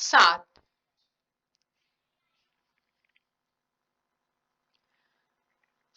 7।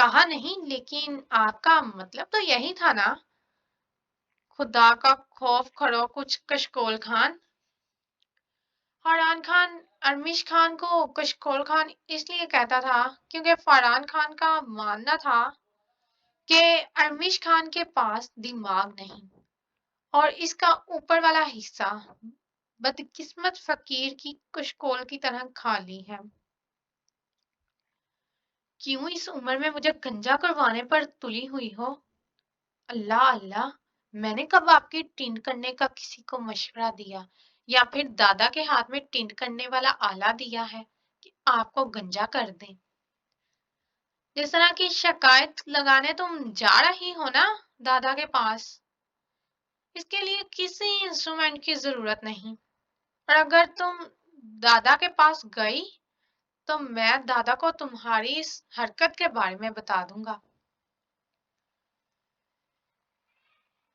کہا نہیں، لیکن آپ کا مطلب تو یہی تھا نا؟ خدا کا خوف کرو کچھ کشکول خان۔ فرحان خان ارمیش خان کو کشکول خان اس لیے کہتا تھا کیونکہ فرحان خان کا ماننا تھا کہ ارمیش خان کے پاس دماغ نہیں اور اس کا اوپر والا حصہ بدقسمت فقیر کی کشکول کی طرح خالی ہے۔ کیوں اس عمر میں مجھے گنجا کروانے پر تلی ہوئی ہو؟ اللہ اللہ، میں نے کب آپ کی ٹینڈ کرنے کا کسی کو مشورہ دیا یا پھر دادا کے ہاتھ میں ٹینڈ کرنے والا آلہ دیا ہے کہ آپ کو گنجا کر دیں؟ جس طرح کی شکایت لگانے تم جا رہی ہو نا دادا کے پاس، اس کے لیے کسی انسٹرومنٹ کی ضرورت نہیں، اور اگر تم دادا کے پاس گئی تو میں دادا کو تمہاری اس حرکت کے بارے میں بتا دوں گا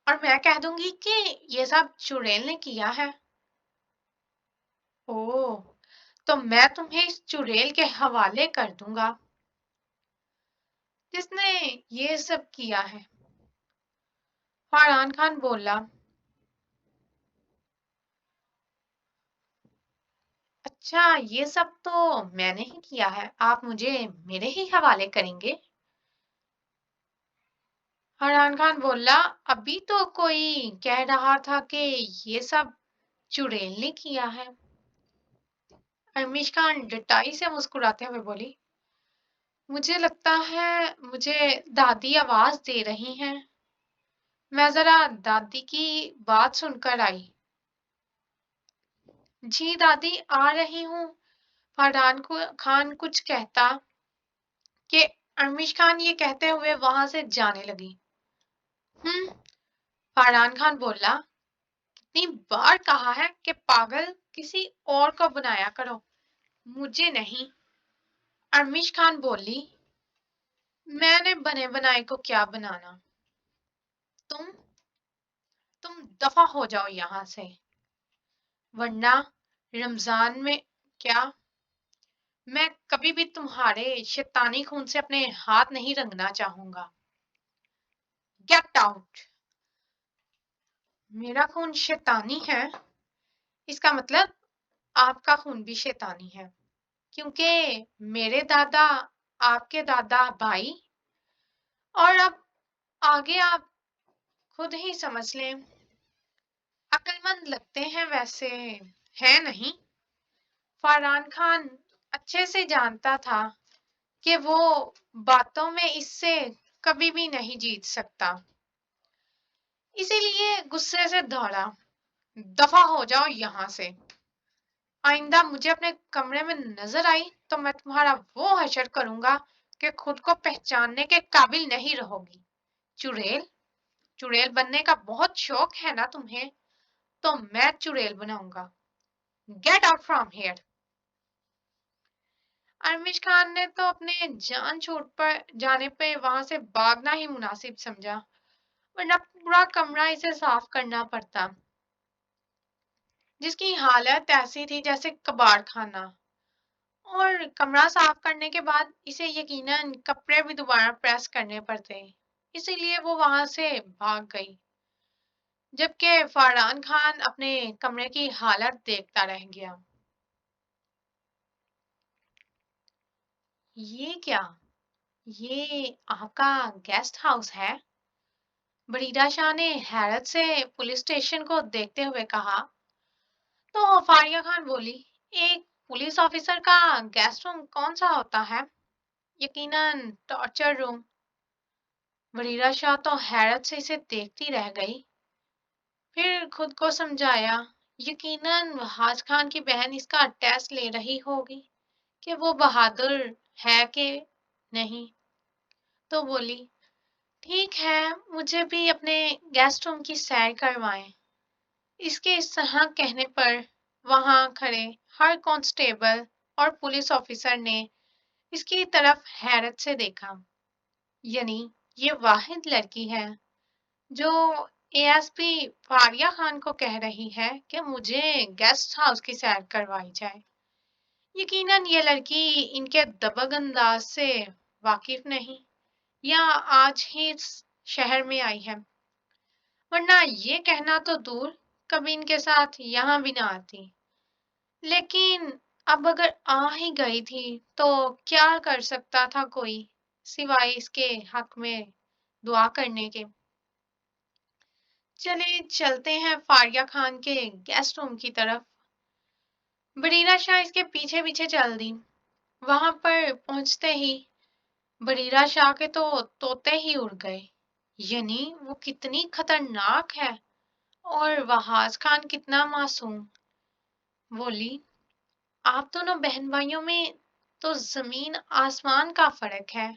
اور میں کہہ دوں گی کہ یہ سب چڑیل نے کیا ہے۔ اوہ، تو میں تمہیں اس چڑیل کے حوالے کر دوں گا جس نے یہ سب کیا ہے۔ فرحان خان بولا، اچھا یہ سب تو میں نے ہی کیا ہے، آپ مجھے میرے ہی حوالے کریں گے؟ فرحان خان بولا، ابھی تو کوئی کہہ رہا تھا کہ یہ سب چڑیل نے کیا ہے۔ ارمیش خان ڈٹائی سے مسکراتے ہوئے بولی، مجھے لگتا ہے مجھے دادی آواز دے رہی ہیں۔ میں ذرا دادی کی بات سن کر آئی۔ جی دادی آ رہی ہوں۔ فرحان خان کچھ کہتا کہ ارمیش خان یہ کہتے ہوئے وہاں سے جانے لگی۔ فرحان خان بولا، کتنی بار کہا ہے کہ پاگل کسی اور کو بنایا کرو، مجھے نہیں۔ ارمیش خان بولی، میں نے بنے بنائے کو کیا بنانا؟ تم دفع ہو جاؤ یہاں سے، ورنہ رمضان میں کیا میں کبھی بھی تمہارے شیطانی خون سے اپنے ہاتھ نہیں رنگنا چاہوں گا۔ Get out. میرا خون شیطانی ہے، اس کا مطلب آپ کا خون بھی شیطانی ہے، کیونکہ میرے دادا آپ کے دادا بھائی، اور اب آگے آپ خود ہی سمجھ لیں۔ عقل مند لگتے ہیں ویسے، ہے نہیں؟ فرحان خان اچھے سے جانتا تھا کہ وہ باتوں میں اس سے کبھی بھی نہیں جیت سکتا، اسی لیے غصے سے دوڑا، دفع ہو جاؤ یہاں سے۔ آئندہ مجھے اپنے کمرے میں نظر آئی تو میں تمہارا وہ حشر کروں گا کہ خود کو پہچاننے کے قابل نہیں رہو گی۔ چڑیل بننے کا بہت شوق ہے نا تمہیں، تو میں چڑیل بناؤں گا۔ Get out from here. ارمیش خان نے تو اپنے جان چھوٹ پر جانے پہ وہاں سے بھاگنا ہی مناسب سمجھا، ورنہ پورا کمرہ اسے صاف کرنا پڑتا، جس کی حالت ایسی تھی جیسے کباڑ خانہ، اور کمرہ صاف کرنے کے بعد اسے یقیناً کپڑے بھی دوبارہ پریس کرنے پڑتے، اسی لیے وہ وہاں سے بھاگ گئی، جبکہ فرحان خان اپنے کمرے کی حالت دیکھتا رہ گیا۔ یہ کیا؟ یہ آپ کا گیسٹ ہاؤس ہے؟ بریدہ شاہ نے حیرت سے پولیس اسٹیشن کو دیکھتے ہوئے کہا۔ تو فاریہ خان بولی، ایک پولیس آفیسر کا گیسٹ روم کون سا ہوتا ہے؟ یقیناً ٹارچر روم۔ بریدہ شاہ تو حیرت سے اسے دیکھتی رہ گئی، پھر خود کو سمجھایا، یقیناً وحاج خان کی بہن اس کا ٹیسٹ لے رہی ہوگی کہ وہ بہادر ہے کہ نہیں، تو بولی، ٹھیک ہے مجھے بھی اپنے گیسٹ روم کی سیر کروائیں۔ اس کے اس طرح کہنے پر وہاں کھڑے ہر کانسٹیبل اور پولیس آفیسر نے اس کی طرف حیرت سے دیکھا، یعنی یہ واحد لڑکی ہے جو A S P Faria Khan کو کہہ رہی ہے کہ مجھے گیسٹ ہاؤس کی سیر کروائی جائے۔ یقیناً یہ لڑکی ان کے دبنگ انداز سے واقف نہیں، یا آج ہی اس شہر میں آئی ہے، ورنہ یہ کہنا تو دور، کبھی ان کے ساتھ یہاں بھی نہ آتی۔ لیکن اب اگر آ ہی گئی تھی تو کیا کر سکتا تھا کوئی، سوائے اس کے حق میں دعا کرنے کے۔ چلے چلتے ہیں فاریہ خان کے گیسٹ روم کی طرف۔ بریرہ شاہ اس کے پیچھے پیچھے چل دی۔ وہاں پر پہنچتے ہی بریرہ شاہ کے تو طوطے ہی اڑ گئے، یعنی وہ کتنی خطرناک ہے اور وہاز خان کتنا معصوم۔ بولی، آپ دونوں بہن بھائیوں میں تو زمین آسمان کا فرق ہے۔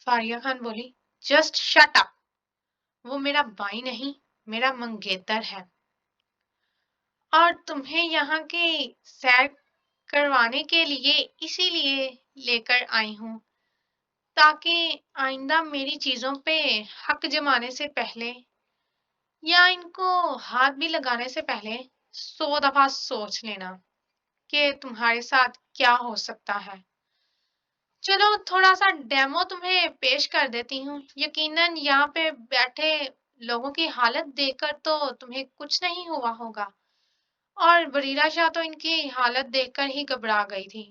فاریہ خان بولی، جسٹ شٹ اپ، وہ میرا بھائی نہیں، میرا منگیتر ہے، اور تمہیں یہاں کی سیر کروانے کے لیے اسی لیے لے کر آئی ہوں تاکہ آئندہ میری چیزوں پہ حق جمانے سے پہلے یا ان کو ہاتھ بھی لگانے سے پہلے 100 دفعہ سوچ لینا کہ تمہارے ساتھ کیا ہو سکتا ہے۔ چلو تھوڑا سا ڈیمو تمہیں پیش کر دیتی ہوں، یقیناً یہاں پہ بیٹھے لوگوں کی حالت دیکھ کر تو تمہیں کچھ نہیں ہوا ہوگا، اور بریرہ شاہ تو ان کی حالت دیکھ کر ہی گھبرا گئی تھی،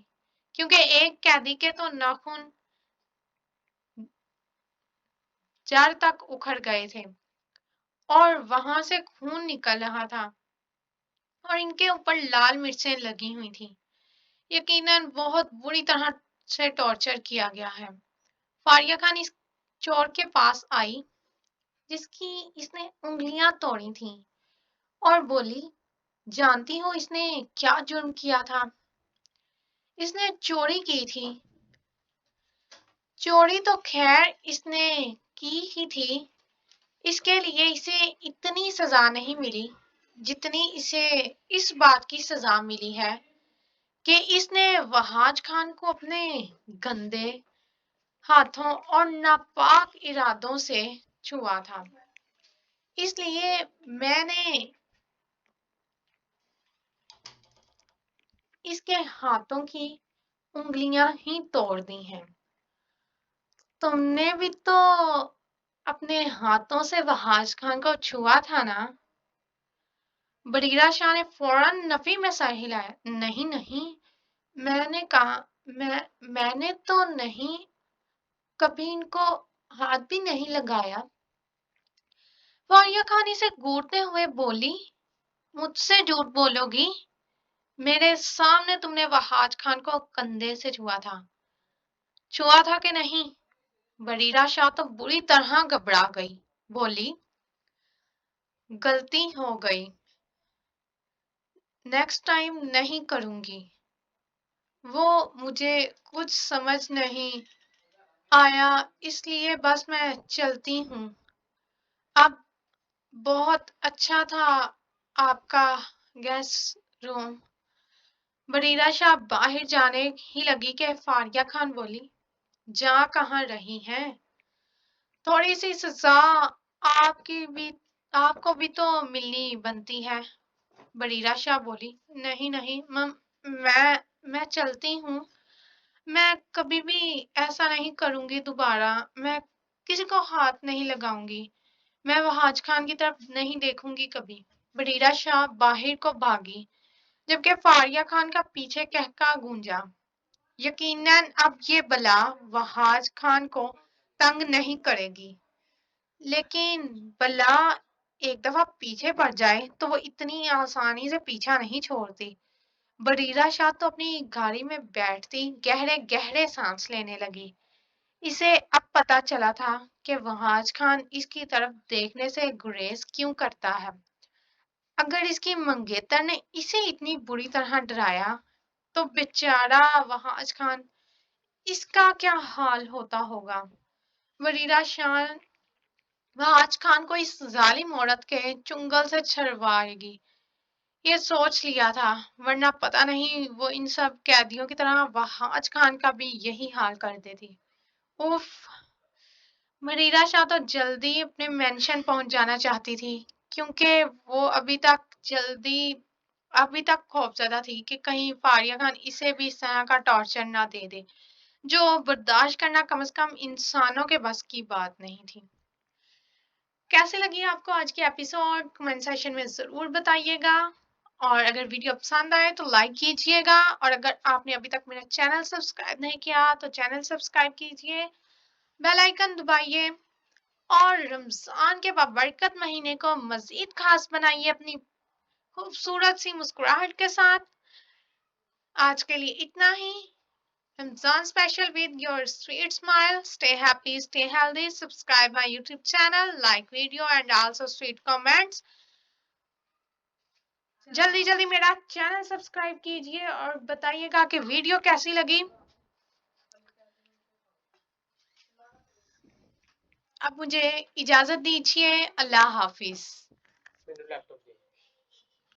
کیونکہ ایک قیدی کے تو ناخن جڑ تک اکھڑ گئے تھے اور وہاں سے خون نکل رہا تھا اور ان کے اوپر لال مرچیں لگی ہوئی تھیں۔ یقیناً بہت بری طرح سے ٹارچر کیا گیا ہے۔ فاریہ خان اس چور کے پاس آئی جس کی اس نے انگلیاں توڑی تھیں اور بولی، جانتی ہو اس نے کیا جرم کیا تھا؟ اس نے چوری کی تھی۔ چوری تو خیر اس نے کی ہی تھی، اس کے لیے اسے اتنی سزا نہیں ملی جتنی اسے اس بات کی سزا ملی ہے کہ اس نے وہاج خان کو اپنے گندے ہاتھوں اور ناپاک ارادوں سے چھوا تھا۔ اس لیے میں نے اس کے ہاتھوں کی انگلیاں ہی توڑ دی ہیں۔ تم نے بھی تو اپنے ہاتھوں سے وہاج خان کو چھوا تھا نا؟ بریرہ شاہ نے فوراً نفی میں سر ہلایا، نہیں نہیں، میں نے کہا، میں نے تو نہیں، کبھی ان کو ہاتھ بھی نہیں لگایا۔ فاریہ خان اسے گھورتے ہوئے بولی، مجھ سے جھوٹ بولو گی؟ میرے سامنے تم نے وہاج خان کو کندھے سے چھوا تھا، چھوا تھا کہ نہیں؟ بریرہ شاہ تو بری طرح گھبرا گئی، بولی، غلطی ہو گئی، نیکسٹ ٹائم نہیں کروں گی۔ وہ مجھے کچھ سمجھ نہیں آیا، اس لیے بس میں چلتی ہوں۔ اب بہت اچھا تھا آپ کا گیسٹ روم۔ بریرہ شاہ باہر جانے ہی لگی کہ فاریہ خان بولی، جا کہاں رہی ہیں؟ تھوڑی سی سزا آپ کو بھی تو ملنی بنتی ہے۔ بریرہ شاہ بولی، نہیں نہیں، میں چلتی ہوں، میں کبھی بھی ایسا نہیں کروں گی دوبارہ، میں کسی کو ہاتھ نہیں لگاؤں گی، میں وہاج خان کی طرف نہیں دیکھوں گی کبھی۔ بریرہ شاہ باہر کو بھاگی جبکہ فاریہ خان کا پیچھے کہکا گونجا، یقیناً اب یہ بلا وہاج خان کو تنگ نہیں کرے گی، لیکن بلا ایک دفعہ پیچھے پڑ جائے تو وہ اتنی آسانی سے پیچھا نہیں چھوڑتی۔ بریرہ شاہ تو اپنی گاڑی میں بیٹھتی گہرے گہرے سانس لینے لگی۔ اسے اب پتا چلا تھا کہ وہاج خان اس کی طرف دیکھنے سے گریز کیوں کرتا ہے۔ اگر اس کی منگیتر نے اسے اتنی بری طرح ڈرایا تو بیچارہ وہاج خان، اس کا کیا حال ہوتا ہوگا؟ بریرہ شاہ وہاج خان کو اس ظالم عورت کے چنگل سے چھڑوائے گی، یہ سوچ لیا تھا، ورنہ پتہ نہیں وہ ان سب قیدیوں کی طرح وہاج خان کا بھی یہی حال کر دیتی۔ اوف! بریرہ شاہ تو جلدی اپنے مینشن پہنچ جانا چاہتی تھی، کیونکہ وہ ابھی تک خوفزدہ تھی کہ کہیں فاریہ خان اسے بھی اس طرح کا ٹارچر نہ دے دے جو برداشت کرنا کم از کم انسانوں کے بس کی بات نہیں تھی۔ کیسے لگی آپ کو آج کی ایپیسوڈ کمنٹ سیکشن میں ضرور بتائیے گا، اور اگر ویڈیو پسند آئے تو لائک کیجیے گا، اور اگر آپ نے ابھی تک میرا چینل سبسکرائب نہیں کیا تو چینل سبسکرائب کیجیے، بیل آئیکن دبائیے، اور رمضان کے بابرکت مہینے کو مزید خاص بنائیے اپنی خوبصورت سی مسکراہٹ کے ساتھ۔ آج کے لیے اتنا ہی۔ Ramzan special with your sweet smile. Stay happy, stay healthy. Subscribe my YouTube channel, like video and also sweet comments. جلدی جلدی میرا چینل سبسکرائب کیجیے اور بتائیے گا کہ ویڈیو کیسی لگی۔ اب مجھے اجازت دیجیے، اللہ حافظ۔